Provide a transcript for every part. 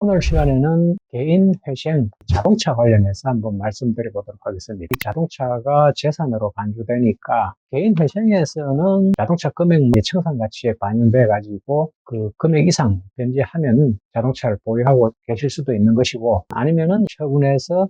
오늘 시간에는 개인 회생 자동차 관련해서 한번 말씀드려보도록 하겠습니다. 이 자동차가 재산으로 간주되니까 개인 회생에서는 자동차 금액의 청산 가치에 반영돼 가지고 그 금액 이상 변제하면 자동차를 보유하고 계실 수도 있는 것이고, 아니면은 처분해서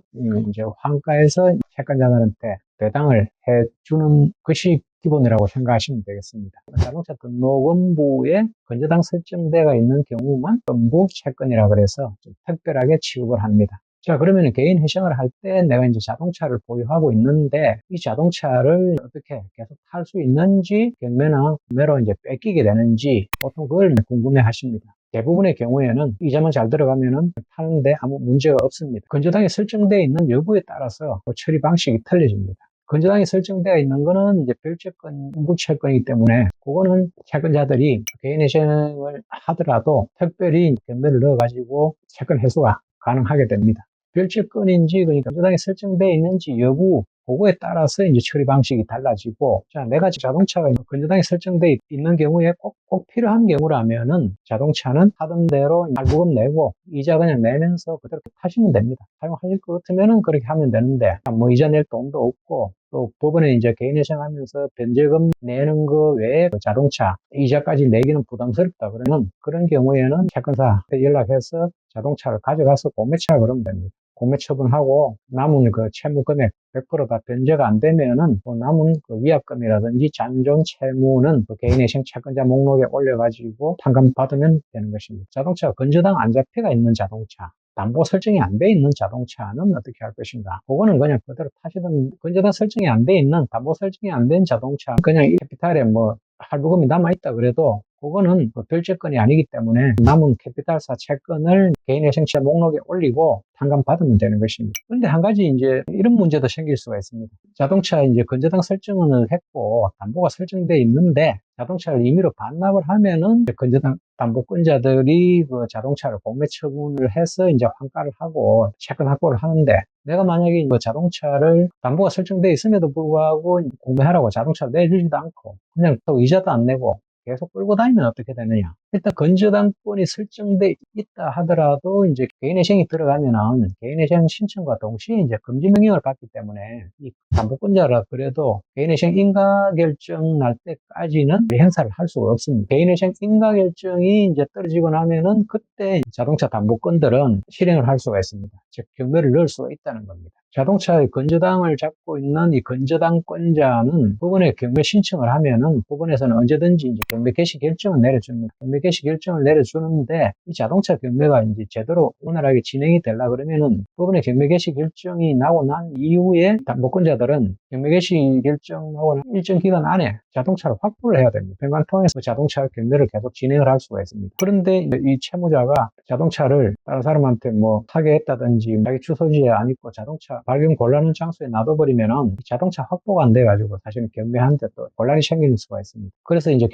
이제 환가에서 채권자들한테 배당을 해주는 것이 기본이라고 생각하시면 되겠습니다. 자동차 등록원부에 건저당 설정되어 있는 경우만 건부 채권이라 그래서 좀 특별하게 취급을 합니다. 자, 그러면 개인 회생을 할 때 내가 이제 자동차를 보유하고 있는데 이 자동차를 어떻게 계속 탈 수 있는지, 경매나 구매로 이제 뺏기게 되는지 보통 그걸 궁금해 하십니다. 대부분의 경우에는 이자만 잘 들어가면은 타는데 아무 문제가 없습니다. 건저당에 설정되어 있는 여부에 따라서 그 처리 방식이 틀려집니다. 건저당에 설정되어 있는 거는 이제 별채권, 무채권이기 때문에 그거는 채권자들이 개인 회생을 하더라도 특별히 경매를 넣어가지고 채권 회수가 가능하게 됩니다. 별채권인지, 그러니까 건저당에 설정되어 있는지 여부, 그거에 따라서 이제 처리 방식이 달라지고, 자, 내가 자동차가 건저당에 설정되어 있는 경우에 꼭 필요한 경우라면은 자동차는 하던 대로 할부금 내고 이자 그냥 내면서 그대로 타시면 됩니다. 사용하실 것 같으면은 그렇게 하면 되는데, 뭐 이자 낼 돈도 없고, 또 법원에 이제 개인회생하면서 변제금 내는 거 외에 자동차 이자까지 내기는 부담스럽다 그러면, 그런 경우에는 채권사한테 연락해서 자동차를 가져가서 공매차 그러면 됩니다. 공매 처분하고 남은 그 채무 금액 100%다 변제가 안 되면은 또 남은 그 위약금이라든지 잔존 채무는 그 개인회생 채권자 목록에 올려가지고 판감받으면 되는 것입니다. 자동차가 건저당 안잡혀가 있는 자동차, 담보 설정이 안 돼 있는 자동차는 어떻게 할 것인가? 그거는 그냥 그대로 타시던, 건저당 설정이 안 돼 있는, 담보 설정이 안 된 자동차, 그냥 이 캐피탈에 뭐 할부금이 남아있다 그래도 그거는 그 별채권이 아니기 때문에 남은 캐피탈사 채권을 개인회생채 목록에 올리고 판감받으면 되는 것입니다. 그런데 한 가지 이제 이런 문제도 생길 수가 있습니다. 자동차 이제 건저당 설정을 했고 담보가 설정되어 있는데 자동차를 임의로 반납을 하면은 건저당 담보권자들이 그 자동차를 공매 처분을 해서 이제 환가를 하고 채권 확보를 하는데, 내가 만약에 뭐 자동차를 담보가 설정되어 있음에도 불구하고 공매하라고 자동차를 내주지도 않고 그냥 또 이자도 안 내고 계속 끌고 다니면 어떻게 되느냐. 일단 건저당권이 설정돼 있다 하더라도 이제 개인회생이 들어가면은 개인회생 신청과 동시에 이제 금지 명령을 받기 때문에 이 담보권자라 그래도 개인회생 인가 결정 날 때까지는 행사를 할 수가 없습니다. 개인회생 인가 결정이 이제 떨어지고 나면은 그때 자동차 담보권들은 실행을 할 수가 있습니다. 즉 경매를 넣을 수가 있다는 겁니다. 자동차의 건저당을 잡고 있는 이 건저당권자는 법원에 경매 신청을 하면은 법원에서는 언제든지 이제 경매 개시 결정을 내려줍니다. 경매 개시 결정을 내려주는데 이 자동차 경매가 이제 제대로 원활하게 진행이 되려 그러면은 법원에 경매 개시 결정이 나고 난 이후에 담보권자들은 경매 개시 결정하고 난 일정 기간 안에 자동차를 확보를 해야 됩니다. 변관 통해서 자동차 경매를 계속 진행을 할 수가 있습니다. 그런데 이 채무자가 자동차를 다른 사람한테 뭐 사게 했다든지 자기 주소지에 안 있고 자동차 발견 곤란한 장소에 놔둬버리면은 자동차 확보가 안 돼가지고 사실은 경매하는데 또 곤란이 생길 수가 있습니다. 그래서 이제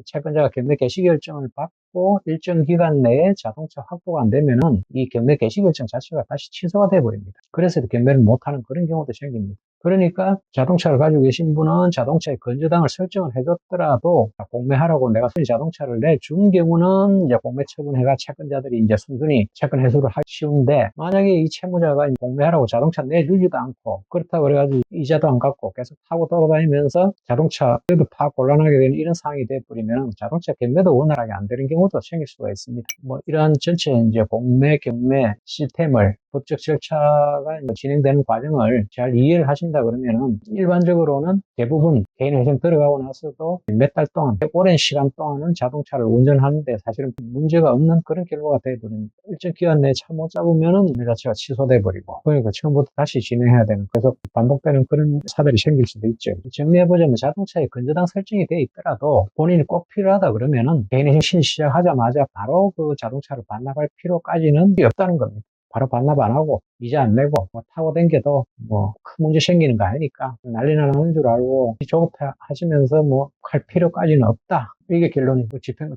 채권자가 경매 개시 결정을 받고 일정 기간 내에 자동차 확보가 안 되면은 이 경매 개시 결정 자체가 다시 취소가 돼버립니다. 그래서 경매를 못하는 그런 경우도 생깁니다. 그러니까 자동차를 가지고 계신 분은 자동차의 건저당을 설정을 해줬더라도 공매하라고 내가 자동차를 내준 경우는 이제 공매 처분해가 채권자들이 이제 순순히 채권 회수를 하기 쉬운데, 만약에 이 채무자가 공매하라고 자동차 내주지도 않고 그렇다고 그래가지고 이자도 안 갚고 계속 타고 돌아다니면서 자동차 그래도 파 곤란하게 되는 이런 상황이 돼버리면 자동차 경매도 원활하게 안 되는 경우도 생길 수가 있습니다. 뭐 이러한 전체 이제 공매 경매 시스템을, 법적 절차가 진행되는 과정을 잘 이해를 하신다 그러면은 일반적으로는 대부분 개인회생 들어가고 나서도 몇 달 동안, 오랜 시간 동안은 자동차를 운전하는데 사실은 문제가 없는 그런 결과가 돼버립니다. 일정 기간 내에 차 못 잡으면은 그 자체가 취소돼 버리고, 그러니까 처음부터 다시 진행해야 되는, 계속 반복되는 그런 사들이 생길 수도 있죠. 정리해보자면 자동차에 건저당 설정이 돼 있더라도 본인이 꼭 필요하다 그러면은 개인회생 시작하자마자 바로 그 자동차를 반납할 필요까지는 없다는 겁니다. 바로 반납 안 하고 이자 안 내고 뭐 타고 댕겨도 뭐 큰 문제 생기는 거 아니니까 난리나 나는 줄 알고 조급해 하시면서 뭐 할 필요까지는 없다. 이게 결론이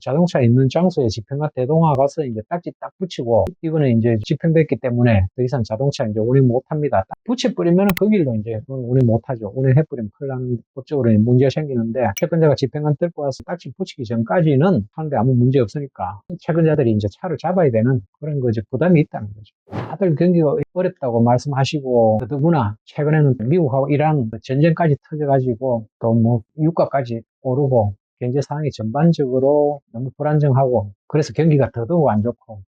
자동차 있는 장소에 집행과 대동화 가서 이제 딱지 딱 붙이고, 이거는 이제 집행됐기 때문에 더 이상 자동차 이제 운행 못 합니다. 딱 붙여버리면 그 길로 이제 운행 못 하죠. 운행해버리면 큰일 나는, 그쪽으로 문제가 생기는데, 채권자가 집행관 들고 와서 딱지 붙이기 전까지는 하는데 아무 문제 없으니까, 채권자들이 이제 차를 잡아야 되는 그런 거 이제 부담이 있다는 거죠. 다들 경기가 어렵다고 말씀하시고, 더더구나 최근에는 미국하고 이란 전쟁까지 터져가지고 또 뭐 유가까지 오르고 경제 상황이 전반적으로 너무 불안정하고, 그래서 경기가 더더욱 안 좋고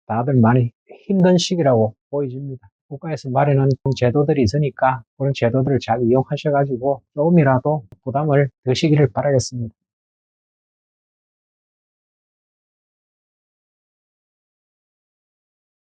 다들 많이 힘든 시기라고 보여집니다. 국가에서 마련한 제도들이 있으니까 그런 제도들을 잘 이용하셔가지고 조금이라도 부담을 덜시기를 바라겠습니다.